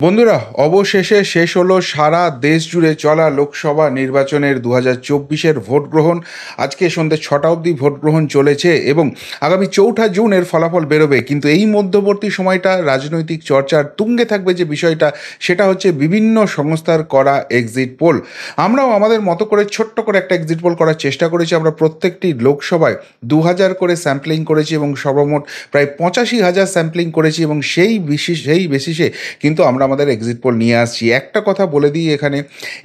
বন্ধুরা, অবশেষে শেষ হলো সারা দেশ জুড়ে চলা লোকসভা নির্বাচনের ২০২৪-এর ভোট গ্রহণ। আজকে সন্ধ্যে ৬টা অবধি ভোট গ্রহণ চলেছে এবং আগামী ৪ঠা জুন এর ফলাফল বেরোবে। কিন্তু এই মধ্যবর্তী সময়টা রাজনৈতিক চর্চার তুঙ্গে থাকবে যে বিষয়টা, সেটা হচ্ছে বিভিন্ন সংস্থার করা এক্সিট পোল। আমরাও আমাদের মতো করে ছোট্ট করে একটা এক্সিট পোল করার চেষ্টা করেছি। আমরা প্রত্যেকটি লোকসভায় ২,০০০ করে স্যাম্পলিং করেছি এবং সর্বমোট প্রায় ৮৫,০০০ স্যাম্পলিং করেছি এবং সেই বেসিসে কিন্তু আমরা আমাদের এক্সিট পোল নিয়ে আসছি। একটা কথা বলে দিই এখানে,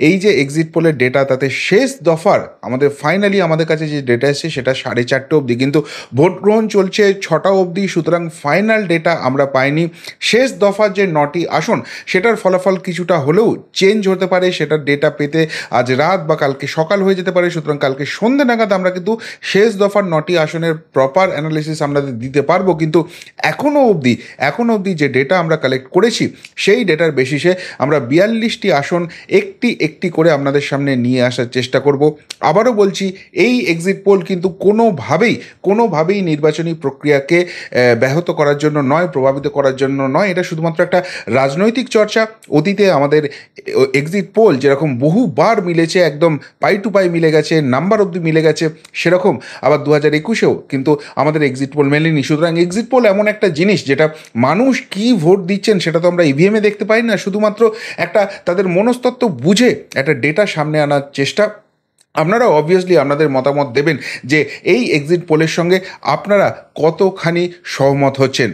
এই যে এক্সিট পোলের ডেটা, তাতে শেষ দফার আমাদের ফাইনালি আমাদের কাছে যে ডেটা এসেছে সেটা 4:30 অবধি, কিন্তু ভোট গ্রহণ চলছে 6টা অবধি, সুতরাং ফাইনাল ডেটা আমরা পাইনি। শেষ দফার যে 9টি আসন সেটার ফলাফল কিছুটা হলেও চেঞ্জ হতে পারে, সেটার ডেটা পেতে আজ রাত বা কালকে সকাল হয়ে যেতে পারে। সুতরাং কালকে সন্ধ্যে নাগাদ আমরা কিন্তু শেষ দফার 9টি আসনের প্রপার অ্যানালিসিস আমরা দিতে পারবো। কিন্তু এখনও অবধি যে ডেটা আমরা কালেক্ট করেছি সেই ডেটার বেসিসে আমরা 42টি আসন একটি একটি করে আপনাদের সামনে নিয়ে আসার চেষ্টা করব। আবারও বলছি, এই এক্সিট পোল কিন্তু কোনোভাবেই নির্বাচনী প্রক্রিয়াকে ব্যাহত করার জন্য নয়, প্রভাবিত করার জন্য নয়। এটা শুধুমাত্র একটা রাজনৈতিক চর্চা। অতীতে আমাদের এক্সিট পোল যেরকম বহুবার মিলেছে, একদম পাই টু পাই মিলে গেছে, নাম্বার অবধি মিলে গেছে, সেরকম আবার 2021-এও কিন্তু আমাদের এক্সিট পোল মেলেনি। সুতরাং এক্সিট পোল এমন একটা জিনিস যেটা মানুষ কি ভোট দিচ্ছেন সেটা তো আমরা ইভিএমে দেখতে পাই না, শুধুমাত্র একটা তাদের মনস্তত্ত্ব বুঝে একটা ডেটা সামনে আনার চেষ্টা। আপনারা অবভিয়াসলি আপনাদের মতামত দেবেন যে এই এক্সিট পোলের সঙ্গে আপনারা কতখানি সহমত হচ্ছেন।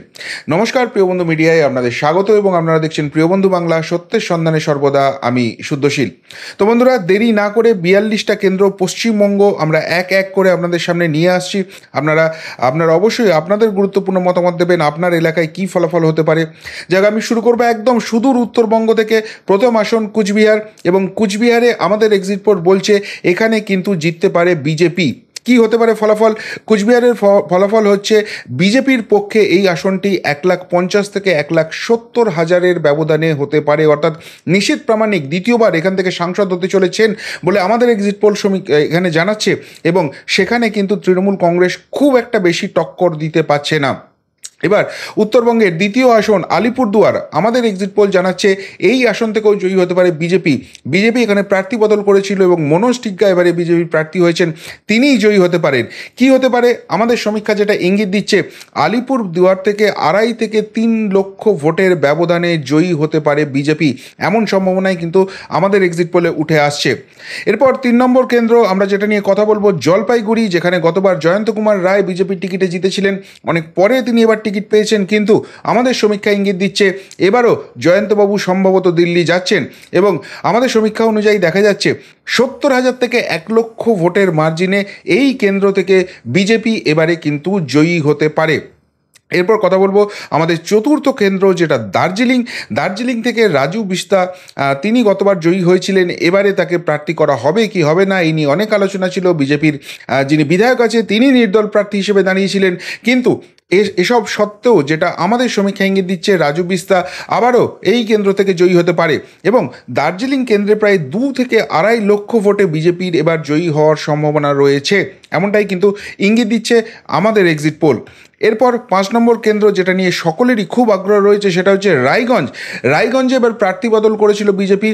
নমস্কার, প্রিয়বন্ধু মিডিয়ায় আপনাদের স্বাগত এবং আপনারা দেখছেন প্রিয়বন্ধু বাংলা, সত্যের সন্ধানে সর্বদা আমি শুদ্ধশীল। তো বন্ধুরা, দেরি না করে 42টা কেন্দ্র পশ্চিমবঙ্গ আমরা এক এক করে আপনাদের সামনে নিয়ে আসছি। আপনারা অবশ্যই আপনাদের গুরুত্বপূর্ণ মতামত দেবেন, আপনার এলাকায় কী ফলাফল হতে পারে। যাক, আমি শুরু করবো একদম সুদূর উত্তরবঙ্গ থেকে। প্রথম আসন কুচবিহার, এবং কুচবিহারে আমাদের এক্সিট পোল বলছে এখানে কিন্তু জিততে পারে বিজেপি। কি হতে পারে ফলাফল? কুচবিহারের ফলাফল হচ্ছে বিজেপির পক্ষে এই আসনটি 1,50,000 থেকে 1,70,000-এর ব্যবধানে হতে পারে, অর্থাৎ নিশীথ প্রামাণিক দ্বিতীয়বার এখান থেকে সাংসদ হতে চলেছেন বলে আমাদের এক্সিট পোল এখানে জানাচ্ছে। এবং সেখানে কিন্তু তৃণমূল কংগ্রেস খুব একটা বেশি টক্কর দিতে পারছে না। এবার উত্তরবঙ্গের দ্বিতীয় আসন আলিপুরদুয়ার, আমাদের এক্সিট পোল জানাচ্ছে এই আসন থেকেও জয়ী হতে পারে বিজেপি এখানে প্রার্থী বদল করেছিল এবং মনোজ টিগ্গা এবারে বিজেপির প্রার্থী হয়েছেন, তিনিই জয়ী হতে পারেন। কি হতে পারে? আমাদের সমীক্ষা যেটা ইঙ্গিত দিচ্ছে, আলিপুরদুয়ার থেকে 2.5 থেকে 3 লক্ষ ভোটের ব্যবধানে জয়ী হতে পারে বিজেপি, এমন সম্ভাবনাই কিন্তু আমাদের এক্সিট পোলে উঠে আসছে। এরপর 3 নম্বর কেন্দ্র আমরা যেটা নিয়ে কথা বলবো, জলপাইগুড়ি, যেখানে গতবার জয়ন্ত কুমার রায় বিজেপির টিকিটে জিতেছিলেন, অনেক পরে তিনি এবার টিকিট পেয়েছেন, কিন্তু আমাদের সমীক্ষা ইঙ্গিত দিচ্ছে এবারও জয়ন্তবাবু সম্ভবত দিল্লি যাচ্ছেন। এবং আমাদের সমীক্ষা অনুযায়ী দেখা যাচ্ছে 70,000 থেকে 1 লক্ষ ভোটের মার্জিনে এই কেন্দ্র থেকে বিজেপি এবারে কিন্তু জয়ী হতে পারে। এরপর কথা বলবো আমাদের চতুর্থ কেন্দ্র, যেটা দার্জিলিং থেকে রাজু বিস্তা, তিনি গতবার জয়ী হয়েছিলেন, এবারে তাকে প্রার্থী করা হবে কি হবে না এই নিয়ে অনেক আলোচনা ছিল। বিজেপির যিনি বিধায়ক আছে তিনি নির্দল প্রার্থী হিসেবে দাঁড়িয়েছিলেন, কিন্তু এসব সত্ত্বেও যেটা আমাদের সমীক্ষা ইঙ্গিত দিচ্ছে, রাজু বিস্তা আবারও এই কেন্দ্র থেকে জয়ী হতে পারে। এবং দার্জিলিং কেন্দ্রে প্রায় 2 থেকে 2.5 লক্ষ ভোটে বিজেপির এবার জয়ী হওয়ার সম্ভাবনা রয়েছে, এমনটাই কিন্তু ইঙ্গিত দিচ্ছে আমাদের এক্সিট পোল। এরপর 5 নম্বর কেন্দ্র, যেটা নিয়ে সকলেরই খুব আগ্রহ রয়েছে, সেটা হচ্ছে রায়গঞ্জে এবার প্রার্থী বদল করেছিল বিজেপি।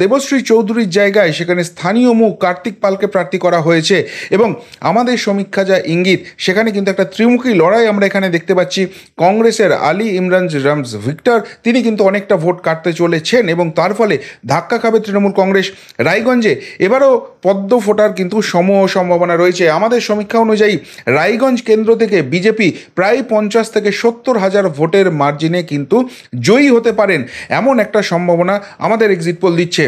দেবশ্রী চৌধুরীর জায়গায় সেখানে স্থানীয় মুখ কার্তিক পালকে প্রার্থী করা হয়েছে। এবং আমাদের সমীক্ষা যা ইঙ্গিত, সেখানে কিন্তু একটা ত্রিমুখী লড়াই আমরা এখানে দেখতে পাচ্ছি। কংগ্রেসের আলী ইমরান রামস ভিক্টর, তিনি কিন্তু অনেকটা ভোট কাটতে চলেছেন এবং তার ফলে ধাক্কা খাবে তৃণমূল কংগ্রেস। রায়গঞ্জে এবারও পদ্ম ফোটার কিন্তু সম্ভাবনা রয়েছে। আমাদের সমীক্ষা অনুযায়ী রায়গঞ্জ কেন্দ্র থেকে বিজেপি প্রায় 50 থেকে 70,000 ভোটের মার্জিনে কিন্তু জয়ী হতে পারেন, এমন একটা সম্ভাবনা আমাদের এক্সিট পোল দিচ্ছে।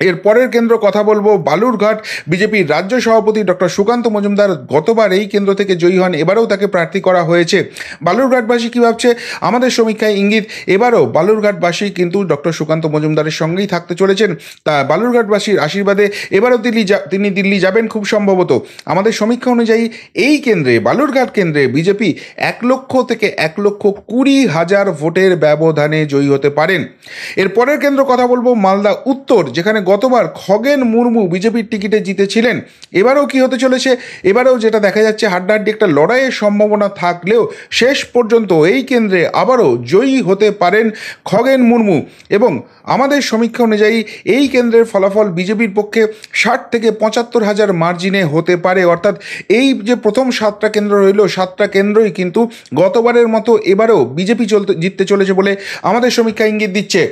এর পরের কেন্দ্র কথা বলবো বালুরঘাট, বিজেপির রাজ্য সভাপতি ডক্টর সুকান্ত মজুমদার গতবার এই কেন্দ্র থেকে জয়ী হন, এবারেও তাকে প্রার্থী করা হয়েছে। বালুরঘাটবাসী কী ভাবছে? আমাদের সমীক্ষায় ইঙ্গিত এবারও বালুরঘাটবাসী কিন্তু ডক্টর সুকান্ত মজুমদারের সঙ্গেই থাকতে চলেছেন। তা বালুরঘাটবাসীর আশীর্বাদে এবারও তিনি দিল্লি যাবেন খুব সম্ভবত। আমাদের সমীক্ষা অনুযায়ী এই কেন্দ্রে, বালুরঘাট কেন্দ্রে বিজেপি 1 লক্ষ থেকে 1,20,000 ভোটের ব্যবধানে জয়ী হতে পারেন। এর পরের কেন্দ্র কথা বলবো মালদা উত্তর, যেখানে যেখানে গতবার খগেন মুর্মু বিজেপির টিকিটে জিতেছিলেন, এবারেও কি হতে চলেছে? এবারেও যেটা দেখা যাচ্ছে, হাড্ডাহাড্ডি একটা লড়াইয়ের সম্ভাবনা থাকলেও শেষ পর্যন্ত এই কেন্দ্রে আবারও জয়ী হতে পারেন খগেন মুর্মু। এবং আমাদের সমীক্ষা অনুযায়ী এই কেন্দ্রের ফলাফল বিজেপির পক্ষে 60 থেকে 75,000 মার্জিনে হতে পারে। অর্থাৎ এই যে প্রথম 7টা কেন্দ্র রইল, 7টা কেন্দ্রই কিন্তু গতবারের মতো এবারেও বিজেপি জিততে চলেছে বলে আমাদের সমীক্ষা ইঙ্গিত দিচ্ছে।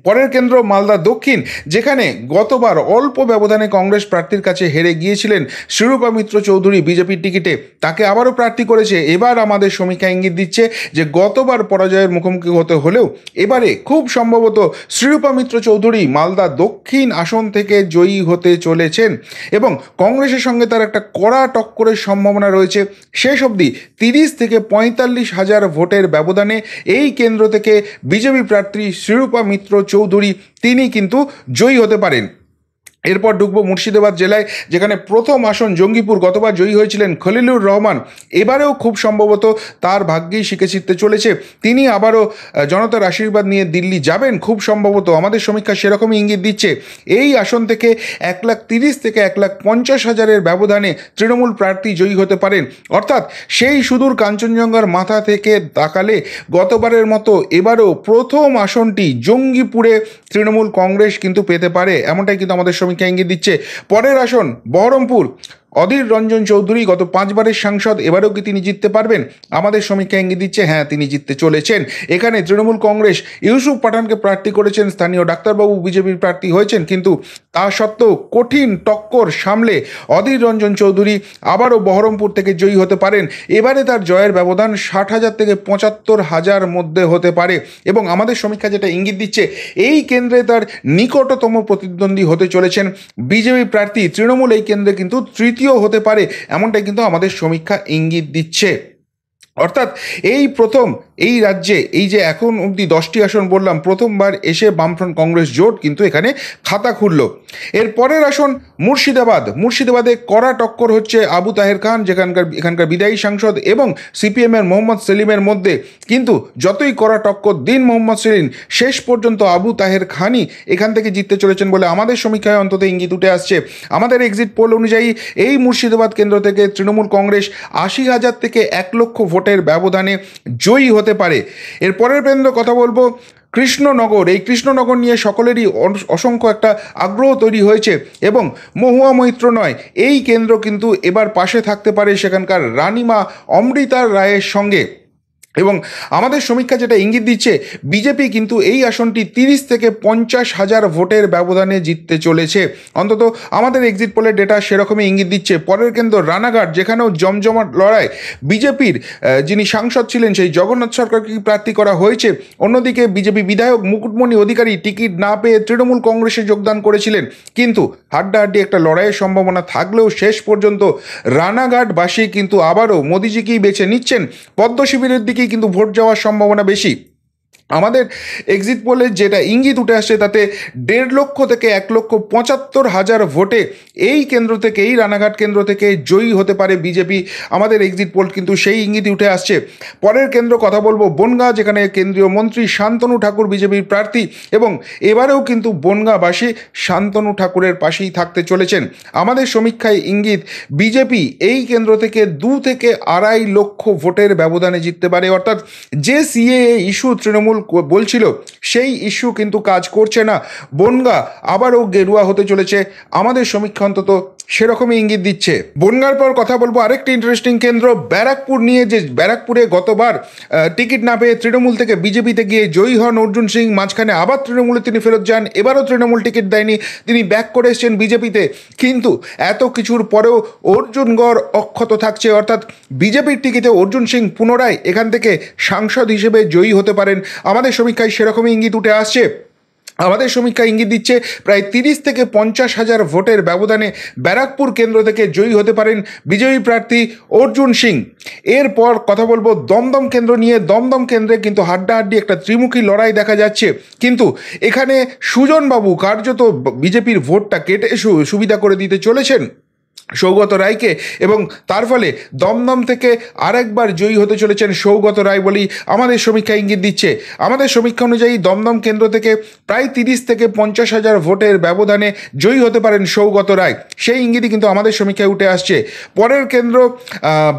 পরের কেন্দ্র মালদা দক্ষিণ, যেখানে গতবার অল্প ব্যবধানে কংগ্রেস প্রার্থীর কাছে হেরে গিয়েছিলেন শ্রীরূপা মিত্র চৌধুরী বিজেপির টিকিটে, তাকে আবারও প্রার্থী করেছে। এবার আমাদের সমীক্ষা ইঙ্গিত দিচ্ছে যে গতবার পরাজয়ের মুখোমুখি হতে হলেও এবারে খুব সম্ভবত শ্রীরূপা মিত্র চৌধুরী মালদা দক্ষিণ আসন থেকে জয়ী হতে চলেছেন এবং কংগ্রেসের সঙ্গে তার একটা কড়া টক্করের সম্ভাবনা রয়েছে। শেষ অবধি 30 থেকে 45,000 ভোটের ব্যবধানে এই কেন্দ্র থেকে বিজেপি প্রার্থী শ্রীরূপা মিত্র চৌধুরী তিনি কিন্তু জয়ী হতে পারেন। এরপর ঢুকবো মুর্শিদাবাদ জেলায়, যেখানে প্রথম আসন জঙ্গিপুর, গতবার জয়ী হয়েছিলেন খলিলুর রহমান, এবারেও খুব সম্ভবত তার ভাগ্যেই শিখে শিখতে চলেছে, তিনি আবারও জনতার আশীর্বাদ নিয়ে দিল্লি যাবেন খুব সম্ভবত। আমাদের সমীক্ষা সেরকমই ইঙ্গিত দিচ্ছে। এই আসন থেকে 1,30,000 থেকে 1,50,000 ব্যবধানে তৃণমূল প্রার্থী জয়ী হতে পারেন। অর্থাৎ সেই সুদূর কাঞ্চনজঙ্ঘার মাথা থেকে তাকালে গতবারের মতো এবারও প্রথম আসনটি জঙ্গিপুরে তৃণমূল কংগ্রেস কিন্তু পেতে পারে, এমনটাই কিন্তু আমাদের সমীক্ষা ইঙ্গিত দিচ্ছে। পরের আসন বহরমপুর, অধীর রঞ্জন চৌধুরী গত 5 বারের সাংসদ, এবারেও কি তিনি জিততে পারবেন? আমাদের সমীক্ষা ইঙ্গিত দিচ্ছে হ্যাঁ, তিনি জিততে চলেছেন। এখানে তৃণমূল কংগ্রেস ইউসুফ পাঠানকে প্রার্থী করেছেন, স্থানীয় ডাক্তারবাবু বিজেপির প্রার্থী হয়েছেন, কিন্তু তা সত্ত্বেও কঠিন টক্কর সামলে অধীর রঞ্জন চৌধুরী আবারও বহরমপুর থেকে জয়ী হতে পারেন। এবারে তার জয়ের ব্যবধান 60,000 থেকে 75,000 মধ্যে হতে পারে এবং আমাদের সমীক্ষা যেটা ইঙ্গিত দিচ্ছে, এই কেন্দ্রে তার নিকটতম প্রতিদ্বন্দ্বী হতে চলেছেন বিজেপি প্রার্থী। তৃণমূল এই কেন্দ্রে কিন্তু তৃতীয় হতে পারে, এমনটাই কিন্তু আমাদের সমীক্ষা ইঙ্গিত দিচ্ছে। অর্থাৎ এই প্রথম এই রাজ্যে এই যে এখন অবধি 10টি আসন বললাম, প্রথমবার এসে বামফ্রন্ট কংগ্রেস জোট কিন্তু এখানে খাতা খুলল। এর পরের আসন মুর্শিদাবাদে কড়া টক্কর হচ্ছে আবু তাহের খান, এখানকার বিদায়ী সাংসদ, এবং সিপিএমের মোহাম্মদ সেলিমের মধ্যে। কিন্তু যতই কড়া টক্কর দিন মোহাম্মদ সেলিম, শেষ পর্যন্ত আবু তাহের খানই এখান থেকে জিততে চলেছেন বলে আমাদের সমীক্ষায় অন্তত ইঙ্গিত উঠে আসছে। আমাদের এক্সিট পোল অনুযায়ী এই মুর্শিদাবাদ কেন্দ্র থেকে তৃণমূল কংগ্রেস 80,000 থেকে 1 লক্ষ ভোটের ব্যবধানে জয়ী হতে পারে। এর পরের কেন্দ্র কথা বলবো কৃষ্ণনগর। এই কৃষ্ণনগর নিয়ে সকলেরই অসংখ্য একটা আগ্রহ তৈরি হয়েছে এবং মহুয়া মৈত্র নয়, এই কেন্দ্র কিন্তু এবার পাশে থাকতে পারে সেখানকার রানীমা অমৃতা রায়ের সঙ্গে। এবং আমাদের সমীক্ষা যেটা ইঙ্গিত দিচ্ছে, বিজেপি কিন্তু এই আসনটি 30 থেকে 50,000 ভোটের ব্যবধানে জিততে চলেছে। অন্তত আমাদের এক্সিট পোলের ডেটা সেরকমই ইঙ্গিত দিচ্ছে। পরের কেন্দ্র রানাঘাট, যেখানেও জমজমাট লড়াই, বিজেপির যিনি সাংসদ ছিলেন সেই জগন্নাথ সরকারকে প্রার্থী করা হয়েছে। অন্যদিকে বিজেপি বিধায়ক মুকুটমণি অধিকারী টিকিট না পেয়ে তৃণমূল কংগ্রেসে যোগদান করেছিলেন, কিন্তু হাড্ডাহাড্ডি একটা লড়াইয়ের সম্ভাবনা থাকলেও শেষ পর্যন্ত রানাঘাটবাসী কিন্তু আবারও মোদিজিকেই বেছে নিচ্ছেন। পদ্ম শিবিরের দিকে কিন্তু ভোট যাওয়ার সম্ভাবনা বেশি। আমাদের এক্সিট পোলে যেটা ইঙ্গিত উঠে আসছে তাতে 1.5 লক্ষ থেকে 1,75,000 ভোটে এই কেন্দ্র থেকে, এই রানাঘাট কেন্দ্র থেকে জয়ী হতে পারে বিজেপি। আমাদের এক্সিট পোল কিন্তু সেই ইঙ্গিত উঠে আসছে। পরের কেন্দ্র কথা বলবো বনগাঁ, যেখানে কেন্দ্রীয় মন্ত্রী শান্তনু ঠাকুর বিজেপির প্রার্থী এবং এবারেও কিন্তু বনগাঁবাসী শান্তনু ঠাকুরের পাশেই থাকতে চলেছেন। আমাদের সমীক্ষায় ইঙ্গিত বিজেপি এই কেন্দ্র থেকে 2 থেকে 2.5 লক্ষ ভোটের ব্যবধানে জিততে পারে। অর্থাৎ যে সিএএ ইস্যু তৃণমূল বলছিল সেই ইস্যু কিন্তু কাজ করছে না। বনগাঁ আবারও গেরুয়া হতে চলেছে, আমাদের সমীক্ষা অন্তত সেরকমই ইঙ্গিত দিচ্ছে। বনগাঁর পর কথা বলবো আরেকটি ইন্টারেস্টিং কেন্দ্র ব্যারাকপুর নিয়ে, যে ব্যারাকপুরে গতবার টিকিট না পেয়ে তৃণমূল থেকে বিজেপিতে গিয়ে জয়ী হন অর্জুন সিং, মাঝখানে আবার তৃণমূলে তিনি ফেরত যান, এবারও তৃণমূল টিকিট দেয়নি, তিনি ব্যাক করে এসছেন বিজেপিতে। কিন্তু এত কিছুর পরেও অর্জুনগড় অক্ষত থাকছে, অর্থাৎ বিজেপির টিকিটে অর্জুন সিং পুনরায় এখান থেকে সাংসদ হিসেবে জয়ী হতে পারেন। আমাদের সমীক্ষায় সেরকমই ইঙ্গিত উঠে আসছে। আমাদের সমীক্ষা ইঙ্গিত দিচ্ছে প্রায় 30 থেকে 50,000 ভোটের ব্যবধানে ব্যারাকপুর কেন্দ্র থেকে জয়ী হতে পারেন বিজয়ী প্রার্থী অর্জুন সিং। এরপর কথা বলবো দমদম কেন্দ্র নিয়ে। দমদম কেন্দ্রে কিন্তু হাড্ডাহাড্ডি একটা ত্রিমুখী লড়াই দেখা যাচ্ছে, কিন্তু এখানে সুজনবাবু কার্যত বিজেপির ভোটটা কেটে সুবিধা করে দিতে চলেছেন। সৌগত রায়কে, এবং তার ফলে দমদম থেকে আরেকবার জয়ী হতে চলেছেন সৌগত রায় বলেই আমাদের সমীক্ষা ইঙ্গিত দিচ্ছে। আমাদের সমীক্ষা অনুযায়ী দমদম কেন্দ্র থেকে প্রায় 30 থেকে 50,000 ভোটের ব্যবধানে জয়ী হতে পারেন সৌগত রায়, সেই ইঙ্গিতই কিন্তু আমাদের সমীক্ষায় উঠে আসছে। পরের কেন্দ্র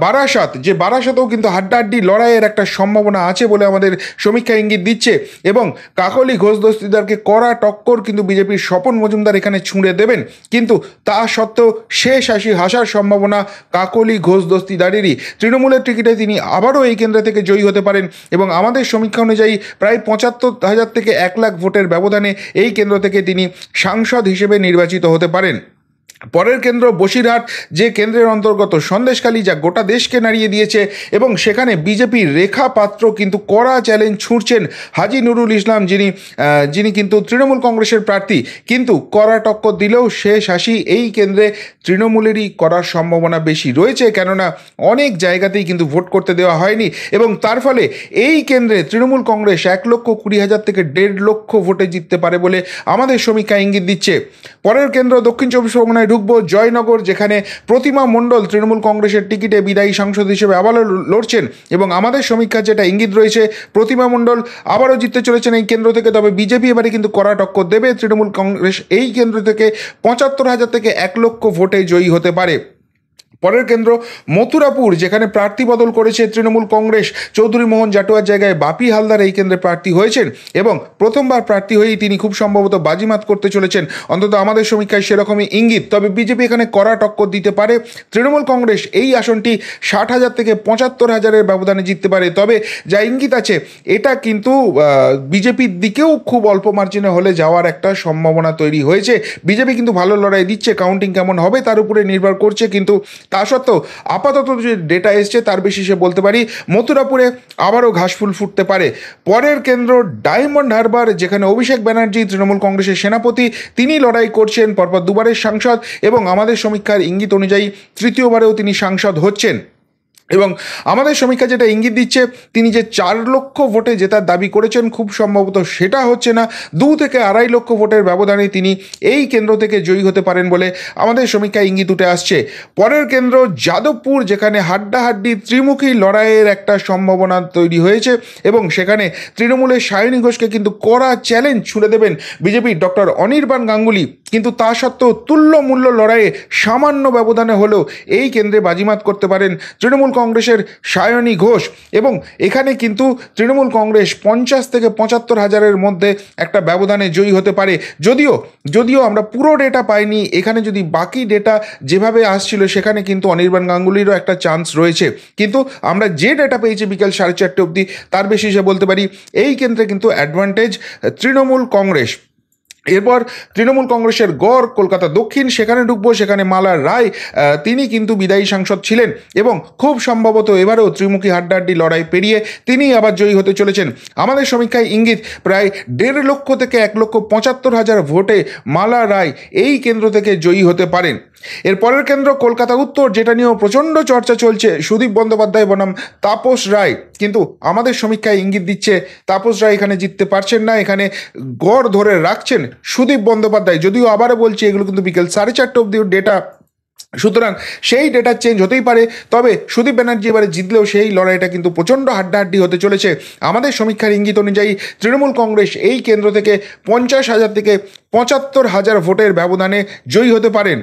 বারাসাত, যে বারাসাতেও কিন্তু হাড্ডাহাড্ডি লড়াইয়ের একটা সম্ভাবনা আছে বলে আমাদের সমীক্ষা ইঙ্গিত দিচ্ছে, এবং কাকলি ঘোষ দস্তিদারকে কড়া টক্কর কিন্তু বিজেপির স্বপন মজুমদার এখানে ছুঁড়ে দেবেন, কিন্তু তা সত্ত্বেও শেষ হাসার সম্ভাবনা কাকলি ঘোষ দস্তিদারেরই। তৃণমূলের টিকিটে তিনি আবারও এই কেন্দ্র থেকে জয়ী হতে পারেন, এবং আমাদের সমীক্ষা অনুযায়ী প্রায় 75,000 থেকে 1 লাখ ভোটের ব্যবধানে এই কেন্দ্র থেকে তিনি সাংসদ হিসেবে নির্বাচিত হতে পারেন। পরের কেন্দ্র বসিরহাট, যে কেন্দ্রের অন্তর্গত সন্দেশখালী, যা গোটা দেশকে নাড়িয়ে দিয়েছে, এবং সেখানে বিজেপির রেখা পাত্র কিন্তু কড়া চ্যালেঞ্জ ছুঁড়ছেন হাজি নুরুল ইসলাম, যিনি কিন্তু তৃণমূল কংগ্রেসের প্রার্থী, কিন্তু কড়া টক্কর দিলেও শেষ হাসি এই কেন্দ্রে তৃণমূলেরই করার সম্ভাবনা বেশি রয়েছে, কেননা অনেক জায়গাতেই কিন্তু ভোট করতে দেওয়া হয়নি, এবং তার ফলে এই কেন্দ্রে তৃণমূল কংগ্রেস 1,20,000 থেকে 1.5 লক্ষ ভোটে জিততে পারে বলে আমাদের সমীক্ষা ইঙ্গিত দিচ্ছে। পরের কেন্দ্র দক্ষিণ চব্বিশ পরগনায় ঢুকবো, জয়নগর, যেখানে প্রতিমা মণ্ডল তৃণমূল কংগ্রেসের টিকিটে বিদায়ী সাংসদ হিসেবে আবারও লড়ছেন, এবং আমাদের সমীক্ষা যেটা ইঙ্গিত রয়েছে প্রতিমা মণ্ডল আবারও জিততে চলেছেন এই কেন্দ্র থেকে। তবে বিজেপি এবারে কিন্তু কড়া টক্কর দেবে, তৃণমূল কংগ্রেস এই কেন্দ্র থেকে 75,000 থেকে 1 লক্ষ ভোটে জয়ী হতে পারে। পরের কেন্দ্র মথুরাপুর, যেখানে প্রার্থী বদল করেছে তৃণমূল কংগ্রেস, চৌধুরী মোহন জাটুয়ার জায়গায় বাপি হালদার এই কেন্দ্রে প্রার্থী হয়েছেন, এবং প্রথমবার প্রার্থী হয়েই তিনি খুব সম্ভবত বাজিমাত করতে চলেছেন, অন্তত আমাদের সমীক্ষায় সেরকমই ইঙ্গিত। তবে বিজেপি এখানে কড়া টক্কর দিতে পারে, তৃণমূল কংগ্রেস এই আসনটি 60,000 থেকে 75,000-এর ব্যবধানে জিততে পারে। তবে যা ইঙ্গিত আছে এটা কিন্তু বিজেপির দিকেও খুব অল্প মার্জিনে হলে যাওয়ার একটা সম্ভাবনা তৈরি হয়েছে। বিজেপি কিন্তু ভালো লড়াই দিচ্ছে, কাউন্টিং কেমন হবে তার উপরে নির্ভর করছে, কিন্তু তা সত্ত্বেও আপাতত যে ডেটা এসছে তার বেশিসে বলতে পারি মথুরাপুরে আবারও ঘাসফুল ফুটতে পারে। পরের কেন্দ্র ডায়মন্ড হারবার, যেখানে অভিষেক ব্যানার্জি তৃণমূল কংগ্রেসের সেনাপতি, তিনি লড়াই করছেন পরপর দুবারের সাংসদ, এবং আমাদের সমীক্ষার ইঙ্গিত অনুযায়ী তৃতীয়বারেও তিনি সাংসদ হচ্ছেন। এবং আমাদের সমীক্ষা যেটা ইঙ্গিত দিচ্ছে, তিনি যে 4 লক্ষ ভোটে জেতার দাবি করেছেন খুব সম্ভবত সেটা হচ্ছে না, 2 থেকে 2.5 লক্ষ ভোটের ব্যবধানে তিনি এই কেন্দ্র থেকে জয়ী হতে পারেন বলে আমাদের সমীক্ষায় ইঙ্গিত উঠে আসছে। পরের কেন্দ্র যাদবপুর, যেখানে হাড্ডাহাড্ডি ত্রিমুখী লড়াইয়ের একটা সম্ভাবনা তৈরি হয়েছে, এবং সেখানে তৃণমূলের সায়নী ঘোষকে কিন্তু কড়া চ্যালেঞ্জ ছুড়ে দেবেন বিজেপির ডক্টর অনির্বাণ গাঙ্গুলি, কিন্তু তা সত্ত্বেও তুল্যমূল্য লড়াইয়ে সামান্য ব্যবধানে হলেও এই কেন্দ্রে বাজিমাত করতে পারেন তৃণমূল কংগ্রেসের সায়নী ঘোষ, এবং এখানে কিন্তু তৃণমূল কংগ্রেস 50 থেকে 75,000-এর মধ্যে একটা ব্যবধানে জয়ী হতে পারে। যদিও আমরা পুরো ডেটা পাইনি, এখানে যদি বাকি ডেটা যেভাবে আসছিল সেখানে কিন্তু অনির্বাণ গাঙ্গুলিরও একটা চান্স রয়েছে, কিন্তু আমরা যে ডেটা পেয়েছি বিকেল 4:30 অবধি তার বেশি সে বলতে পারি এই কেন্দ্রে কিন্তু অ্যাডভান্টেজ তৃণমূল কংগ্রেস। এরপর তৃণমূল কংগ্রেসের গড় কলকাতা দক্ষিণ, সেখানে ঢুকবো, সেখানে মালা রায়, তিনি কিন্তু বিদায়ী সাংসদ ছিলেন, এবং খুব সম্ভবত এবারেও ত্রিমুখী হাড্ডাহাড্ডি লড়াই পেরিয়ে তিনি আবার জয়ী হতে চলেছেন। আমাদের সমীক্ষায় ইঙ্গিত প্রায় 1.5 লক্ষ থেকে 1,75,000 ভোটে মালা রায় এই কেন্দ্র থেকে জয়ী হতে পারেন। এর পরের কেন্দ্র কলকাতা উত্তর, যেটা নিয়েও প্রচণ্ড চর্চা চলছে, সুদীপ বন্দ্যোপাধ্যায় বনাম তাপস রায়, কিন্তু আমাদের সমীক্ষায় ইঙ্গিত দিচ্ছে তাপস রায় এখানে জিততে পারছেন না, এখানে গড় ধরে রাখছেন সুদীপ বন্দ্যোপাধ্যায়। যদিও আবারও বলছি এগুলো কিন্তু বিকেল 4:30 অবধি ডেটা, সুতরাং সেই ডেটা চেঞ্জ হতেই পারে, তবে সুদীপ ব্যানার্জি এবারে জিতলেও সেই লড়াইটা কিন্তু প্রচণ্ড হাড্ডাহাড্ডি হতে চলেছে। আমাদের সমীক্ষার ইঙ্গিত অনুযায়ী তৃণমূল কংগ্রেস এই কেন্দ্র থেকে 50,000 থেকে 75,000 ভোটের ব্যবধানে জয়ী হতে পারেন।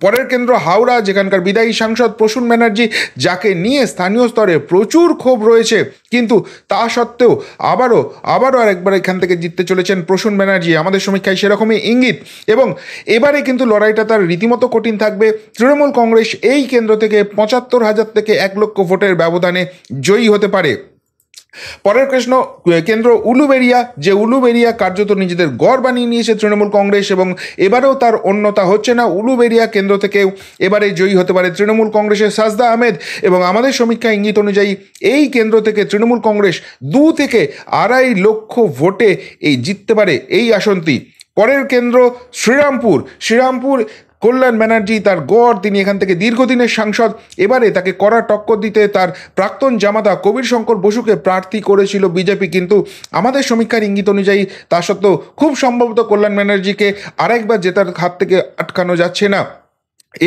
পরের কেন্দ্র হাওড়া, যেখানকার বিদায়ী সাংসদ প্রসূন ব্যানার্জি, যাকে নিয়ে স্থানীয় স্তরে প্রচুর ক্ষোভ রয়েছে, কিন্তু তা সত্ত্বেও আবারও আরেকবার এখান থেকে জিততে চলেছেন প্রসূন ব্যানার্জি, আমাদের সমীক্ষায় সেরকমই ইঙ্গিত। এবং এবারে কিন্তু লড়াইটা তার রীতিমতো কঠিন থাকবে, তৃণমূল কংগ্রেস এই কেন্দ্র থেকে 75,000 থেকে 1 লক্ষ ভোটের ব্যবধানে জয়ী হতে পারে। পরের কেন্দ্র উলুবেড়িয়া, যে উলুবেড়িয়া কার্যত নিজেদের গড় বানিয়ে নিয়েছে তৃণমূল কংগ্রেস, এবং এবারেও তার অন্যতা হচ্ছে না, উলুবেড়িয়া কেন্দ্র থেকেও এবারে জয়ী হতে পারে তৃণমূল কংগ্রেসের সাজদা আহমেদ, এবং আমাদের সমীক্ষা ইঙ্গিত অনুযায়ী এই কেন্দ্র থেকে তৃণমূল কংগ্রেস 2 থেকে 2.5 লক্ষ ভোটে জিততে পারে এই আসনটি। পরের কেন্দ্র শ্রীরামপুর, কল্যাণ ব্যানার্জি তার গড়, তিনি এখান থেকে দীর্ঘদিনের সাংসদ, এবারে তাকে কড়া টক্কর দিতে তার প্রাক্তন জামাতা কবির শঙ্কর বসুকে প্রার্থী করেছিল বিজেপি, কিন্তু আমাদের সমীক্ষার ইঙ্গিত অনুযায়ী তা সত্ত্বেও খুব সম্ভবত কল্যাণ ব্যানার্জিকে আরেকবার জেতার হাত থেকে আটকানো যাচ্ছে না।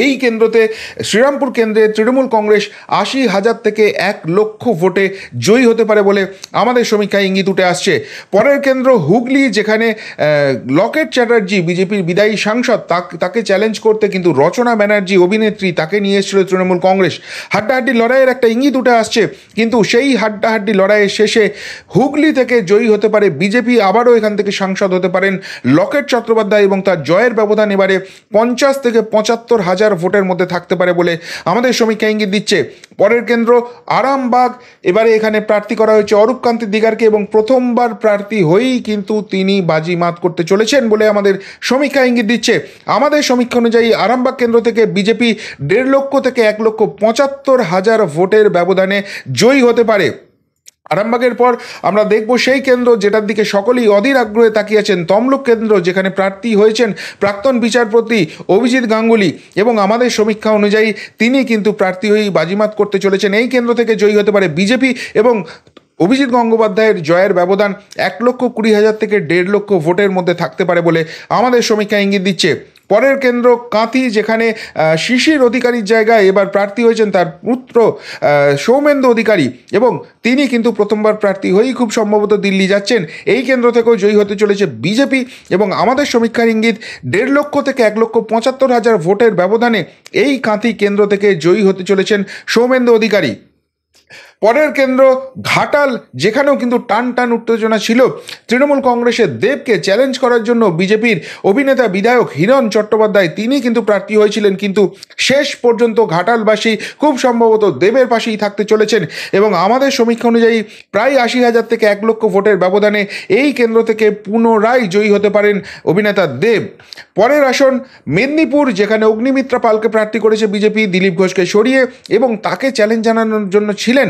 এই কেন্দ্রতে শ্রীরামপুর কেন্দ্রে তৃণমূল কংগ্রেস ৮০,০০০ থেকে ১,০০,০০০ ভোটে জয়ী হতে পারে বলে আমাদের সমীক্ষায় ইঙ্গিত উঠে আসছে। পরের কেন্দ্র হুগলি, যেখানে লকেট চ্যাটার্জি বিজেপির বিদায়ী সাংসদ, তাকে চ্যালেঞ্জ করতে কিন্তু রচনা ব্যানার্জি অভিনেত্রী তাকে নিয়ে এসেছিল তৃণমূল কংগ্রেস। হাড্ডাহাড্ডি লড়াইয়ের একটা ইঙ্গিত উঠে আসছে, কিন্তু সেই হাড্ডাহাড্ডি লড়াইয়ের শেষে হুগলি থেকে জয়ী হতে পারে বিজেপি। আবারও এখান থেকে সাংসদ হতে পারেন লকেট চট্টোপাধ্যায় এবং তার জয়ের ব্যবধান এবারে ৫০ থেকে ৭৫,০০০ ভোটের মধ্যে থাকতে পারে বলে আমাদের সমীক্ষা ইঙ্গিত দিচ্ছে। পরের কেন্দ্র আরামবাগ, এবারে এখানে প্রার্থী করা হয়েছে অরূপকান্তি দিগারকে এবং প্রথমবার প্রার্থী হয়েই কিন্তু তিনি বাজিমাত করতে চলেছেন বলে আমাদের সমীক্ষা ইঙ্গিত দিচ্ছে। আমাদের সমীক্ষা অনুযায়ী আরামবাগ কেন্দ্র থেকে বিজেপি ১,৫০,০০০ থেকে ১,৭৫,০০০ ভোটের ব্যবধানে জয়ী হতে পারে। আরামবাগের পর আমরা দেখব সেই কেন্দ্র যেটার দিকে সকলেই অধীর আগ্রহে তাকিয়ে আছেন, তমলুক কেন্দ্র, যেখানে প্রার্থী হয়েছেন প্রাক্তন বিচারপতি অভিজিৎ গাঙ্গুলি এবং আমাদের সমীক্ষা অনুযায়ী তিনি কিন্তু প্রার্থী হয়েই বাজিমাত করতে চলেছেন। এই কেন্দ্র থেকে জয়ী হতে পারে বিজেপি এবং অভিজিৎ গঙ্গোপাধ্যায়ের জয়ের ব্যবধান ১,২০,০০০ থেকে ১,৫০,০০০ ভোটের মধ্যে থাকতে পারে বলে আমাদের সমীক্ষা ইঙ্গিত দিচ্ছে। পরের কেন্দ্র কাঁথি, যেখানে শিশির অধিকারীর জায়গায় এবার প্রার্থী হয়েছেন তার পুত্র সৌমেন্দু অধিকারী এবং তিনি কিন্তু প্রথমবার প্রার্থী হয়েই খুব সম্ভবত দিল্লি যাচ্ছেন। এই কেন্দ্র থেকেও জয়ী হতে চলেছে বিজেপি এবং আমাদের সমীক্ষার ইঙ্গিত ১,৫০,০০০ থেকে ১,৭৫,০০০ ভোটের ব্যবধানে এই কাঁথি কেন্দ্র থেকে জয়ী হতে চলেছেন সৌমেন্দু অধিকারী। পরের কেন্দ্র ঘাটাল, যেখানেও কিন্তু টান টান উত্তেজনা ছিল। তৃণমূল কংগ্রেসের দেবকে চ্যালেঞ্জ করার জন্য বিজেপির অভিনেতা বিধায়ক হিরণ চট্টোপাধ্যায় তিনি কিন্তু প্রার্থী হয়েছিলেন, কিন্তু শেষ পর্যন্ত ঘাটালবাসী খুব সম্ভবত দেবের পাশেই থাকতে চলেছেন এবং আমাদের সমীক্ষা অনুযায়ী প্রায় ৮০,০০০ থেকে ১,০০,০০০ ভোটের ব্যবধানে এই কেন্দ্র থেকে পুনরায় জয়ী হতে পারেন অভিনেতা দেব। পরের আসন মেদিনীপুর, যেখানে অগ্নিমিত্রা পালকে প্রার্থী করেছে বিজেপি দিলীপ ঘোষকে সরিয়ে এবং তাকে চ্যালেঞ্জ জানানোর জন্য ছিলেন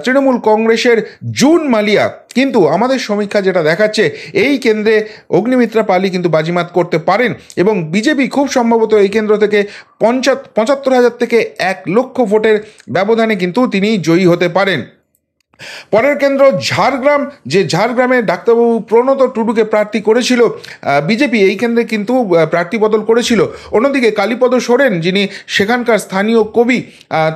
তৃণমূল কংগ্রেসের জুন মালিয়া, কিন্তু আমাদের সমীক্ষা যেটা দেখাচ্ছে এই কেন্দ্রে অগ্নিমিত্রা পালই কিন্তু বাজিমাত করতে পারেন এবং বিজেপি খুব সম্ভবত এই কেন্দ্র থেকে ৭৫,০০০ থেকে ১,০০,০০০ ভোটের ব্যবধানে কিন্তু তিনি জয়ী হতে পারেন। পরের কেন্দ্র ঝাড়গ্রাম, যে ঝাড়গ্রামে ডাক্তারবাবু প্রণত টুডুকে প্রার্থী করেছিল বিজেপি, এই কেন্দ্রে কিন্তু প্রার্থী বদল করেছিল। অন্যদিকে কালীপদ সোরেন, যিনি সেখানকার স্থানীয় কবি,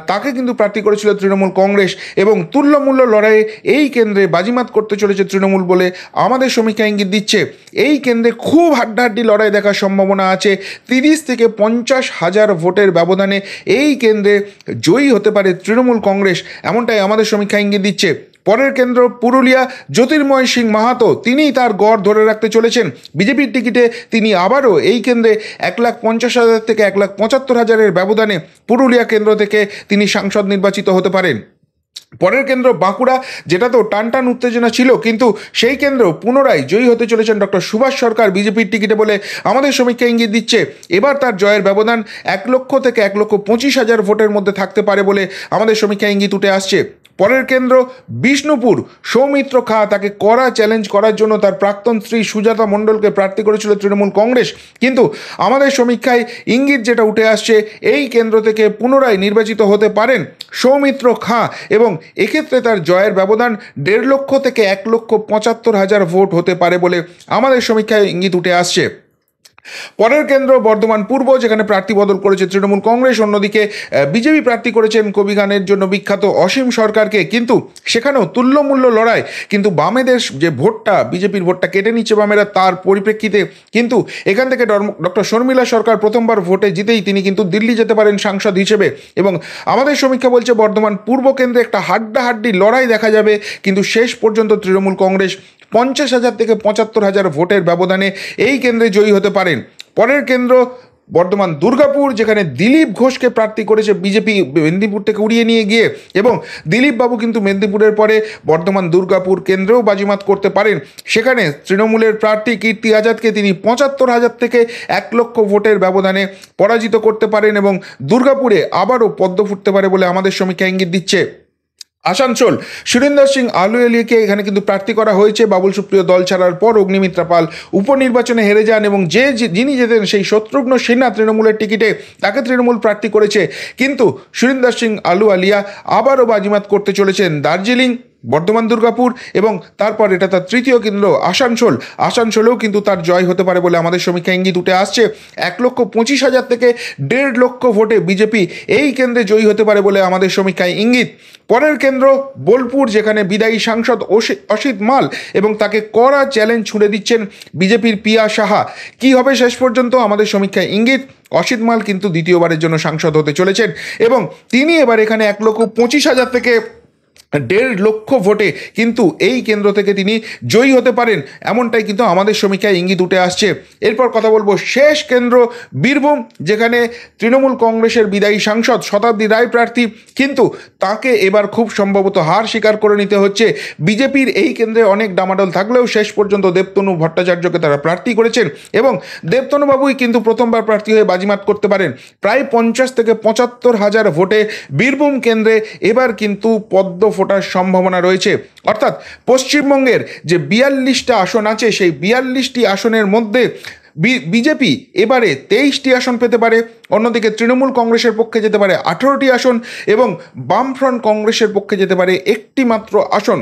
তাকে কিন্তু প্রার্থী করেছিল তৃণমূল কংগ্রেস এবং তুল্যমূল্য লড়াইয়ে এই কেন্দ্রে বাজিমাত করতে চলেছে তৃণমূল বলে আমাদের সমীক্ষা ইঙ্গিত দিচ্ছে। এই কেন্দ্রে খুব হাড্ডাহাড্ডি লড়াই দেখার সম্ভাবনা আছে। ৩০ থেকে ৫০,০০০ ভোটের ব্যবধানে এই কেন্দ্রে জয়ী হতে পারে তৃণমূল কংগ্রেস, এমনটাই আমাদের সমীক্ষা ইঙ্গিত দিচ্ছে। পরের কেন্দ্র পুরুলিয়া, জ্যোতির্ময় সিং মাহাতো তিনিই তার গড় ধরে রাখতে চলেছেন। বিজেপির টিকিটে তিনি আবারও এই কেন্দ্রে ১,৫০,০০০ থেকে ১,৭৫,০০০ ব্যবধানে পুরুলিয়া কেন্দ্র থেকে তিনি সাংসদ নির্বাচিত হতে পারেন। পরের কেন্দ্র বাঁকুড়া, যেটা তো টান টান উত্তেজনা ছিল, কিন্তু সেই কেন্দ্র পুনরায় জয়ী হতে চলেছেন ডক্টর সুভাষ সরকার বিজেপির টিকিটে বলে আমাদের সমীক্ষা ইঙ্গিত দিচ্ছে। এবার তার জয়ের ব্যবধান ১,০০,০০০ থেকে ১,২৫,০০০ ভোটের মধ্যে থাকতে পারে বলে আমাদের সমীক্ষা ইঙ্গিত উঠে আসছে। পরের কেন্দ্র বিষ্ণুপুর, সৌমিত্র খাঁ তাকে কড়া চ্যালেঞ্জ করার জন্য তার প্রাক্তন স্ত্রী সুজাতা মণ্ডলকে প্রার্থী করেছিল তৃণমূল কংগ্রেস, কিন্তু আমাদের সমীক্ষায় ইঙ্গিত যেটা উঠে আসছে এই কেন্দ্র থেকে পুনরায় নির্বাচিত হতে পারেন সৌমিত্র খাঁ এবং এক্ষেত্রে তার জয়ের ব্যবধান ১,৫০,০০০ থেকে ১,৭৫,০০০ ভোট হতে পারে বলে আমাদের সমীক্ষায় ইঙ্গিত উঠে আসছে। পরের কেন্দ্র বর্ধমান পূর্ব, যেখানে প্রার্থী বদল করেছে তৃণমূল কংগ্রেস। অন্যদিকে বিজেপি প্রার্থী করেছেন কবি গানের জন্য বিখ্যাত অসীম সরকারকে, কিন্তু সেখানেও তুল্যমূল্য লড়াই, কিন্তু বামেদের যে ভোটটা, বিজেপির ভোটটা কেটে নিচ্ছে বামেরা, তার পরিপ্রেক্ষিতে কিন্তু এখান থেকে ডক্টর শর্মিলা সরকার প্রথমবার ভোটে জিতেই তিনি কিন্তু দিল্লি যেতে পারেন সাংসদ হিসেবে এবং আমাদের সমীক্ষা বলছে বর্ধমান পূর্ব কেন্দ্রে একটা হাড্ডাহাড্ডি লড়াই দেখা যাবে, কিন্তু শেষ পর্যন্ত তৃণমূল কংগ্রেস ৫০,০০০ থেকে ৭৫,০০০ ভোটের ব্যবধানে এই কেন্দ্রে জয়ী হতে পারেন। পরের কেন্দ্র বর্ধমান দুর্গাপুর, যেখানে দিলীপ ঘোষকে প্রার্থী করেছে বিজেপি মেদিনীপুর থেকে উড়িয়ে নিয়ে গিয়ে এবং দিলীপ বাবু কিন্তু মেদিনীপুরের পরে বর্ধমান দুর্গাপুর কেন্দ্রেও বাজিমাত করতে পারেন। সেখানে তৃণমূলের প্রার্থী কীর্তি আজাদকে তিনি ৭৫,০০০ থেকে ১,০০,০০০ ভোটের ব্যবধানে পরাজিত করতে পারেন এবং দুর্গাপুরে আবারও পদ্ম ফুটতে পারে বলে আমাদের সমীক্ষা ইঙ্গিত দিচ্ছে। আসানসোল, সুরিন্দর সিং আলুওয়ালিয়াকে এখানে কিন্তু প্রার্থী করা হয়েছে। বাবুল সুপ্রিয় দল ছাড়ার পর অগ্নিমিত্রা পাল উপনির্বাচনে হেরে যান এবং যিনি যেতেন সেই শত্রুঘ্ন সিনহা তৃণমূলের টিকিটে, তাকে তৃণমূল প্রার্থী করেছে, কিন্তু সুরিন্দর সিং আলুওয়ালিয়া আবারও বাজিমাত করতে চলেছেন দার্জিলিং, বর্ধমান দুর্গাপুর এবং তারপর এটা তার তৃতীয় কেন্দ্র আসানসোলেও কিন্তু তার জয় হতে পারে বলে আমাদের সমীক্ষা ইঙ্গিত উঠে আসছে। 1,25,000 থেকে 1.5 লক্ষ ভোটে বিজেপি এই কেন্দ্রে জয়ী হতে পারে বলে আমাদের সমীক্ষায় ইঙ্গিত। পরের কেন্দ্র বোলপুর, যেখানে বিদায়ী সাংসদ অসিত মাল এবং তাকে কড়া চ্যালেঞ্জ ছুড়ে দিচ্ছেন বিজেপির পিয়া সাহা। কি হবে শেষ পর্যন্ত আমাদের সমীক্ষায় ইঙ্গিত, অসিত মাল কিন্তু দ্বিতীয়বারের জন্য সাংসদ হতে চলেছেন এবং তিনি এবার এখানে 1,25,000 থেকে 1.5 লক্ষ ভোটে কিন্তু এই কেন্দ্র থেকে তিনি জয়ী হতে পারেন, এমনটাই কিন্তু আমাদের সমীক্ষায় ইঙ্গিত উঠে আসছে। এরপর কথা বলবো শেষ কেন্দ্র বীরভূম, যেখানে তৃণমূল কংগ্রেসের বিদায়ী সাংসদ শতাব্দী রায় প্রার্থী, কিন্তু তাকে এবার খুব সম্ভবত হার স্বীকার করে নিতে হচ্ছে। বিজেপির এই কেন্দ্রে অনেক ডামাডোল থাকলেও শেষ পর্যন্ত দেবতনু ভট্টাচার্যকে তারা প্রার্থী করেছেন এবং দেবতনুবাবুই কিন্তু প্রথমবার প্রার্থী হয়ে বাজিমাত করতে পারেন। প্রায় 50 থেকে 75,000 ভোটে বীরভূম কেন্দ্রে এবার কিন্তু পদ্ম ফোটার সম্ভাবনা রয়েছে। অর্থাৎ পশ্চিমবঙ্গের যে 42টা আসন আছে, সেই 42টি আসনের মধ্যে বিজেপি এবারে 23টি আসন পেতে পারে, অন্যদিকে তৃণমূল কংগ্রেসের পক্ষে যেতে পারে 18টি আসন এবং বামফ্রন্ট কংগ্রেসের পক্ষে যেতে পারে একটি মাত্র আসন।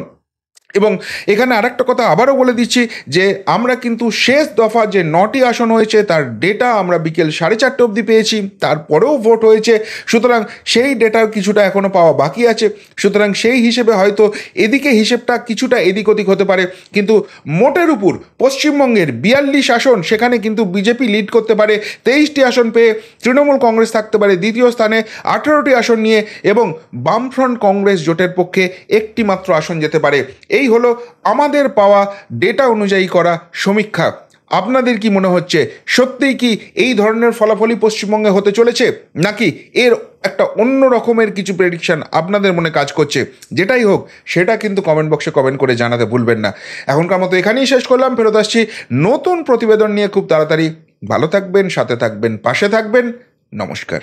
এবং এখানে আরেকটা কথা আবারও বলে দিচ্ছি যে আমরা কিন্তু শেষ দফা যে 9টি আসন হয়েছে তার ডেটা আমরা বিকেল 4:30 অবধি পেয়েছি, তারপরেও ভোট হয়েছে, সুতরাং সেই ডেটার কিছুটা এখনও পাওয়া বাকি আছে। সুতরাং সেই হিসেবে হয়তো এদিকে হিসেবটা কিছুটা এদিক ওদিক হতে পারে, কিন্তু মোটের উপর পশ্চিমবঙ্গের 42 আসন, সেখানে কিন্তু বিজেপি লিড করতে পারে 23টি আসন পেয়ে, তৃণমূল কংগ্রেস থাকতে পারে দ্বিতীয় স্থানে 18টি আসন নিয়ে এবং বামফ্রন্ট কংগ্রেস জোটের পক্ষে একটি মাত্র আসন যেতে পারে। এই হলো আমাদের পাওয়া ডেটা অনুযায়ী করা সমীক্ষা। আপনাদের কি মনে হচ্ছে, সত্যিই কি এই ধরনের ফলাফলই পশ্চিমবঙ্গে হতে চলেছে, নাকি এর একটা অন্য রকমের কিছু প্রেডিকশন আপনাদের মনে কাজ করছে? যেটাই হোক সেটা কিন্তু কমেন্ট বক্সে কমেন্ট করে জানাতে ভুলবেন না। এখনকার মতো এখানেই শেষ করলাম, ফেরত আসছি নতুন প্রতিবেদন নিয়ে খুব তাড়াতাড়ি। ভালো থাকবেন, সাথে থাকবেন, পাশে থাকবেন। নমস্কার।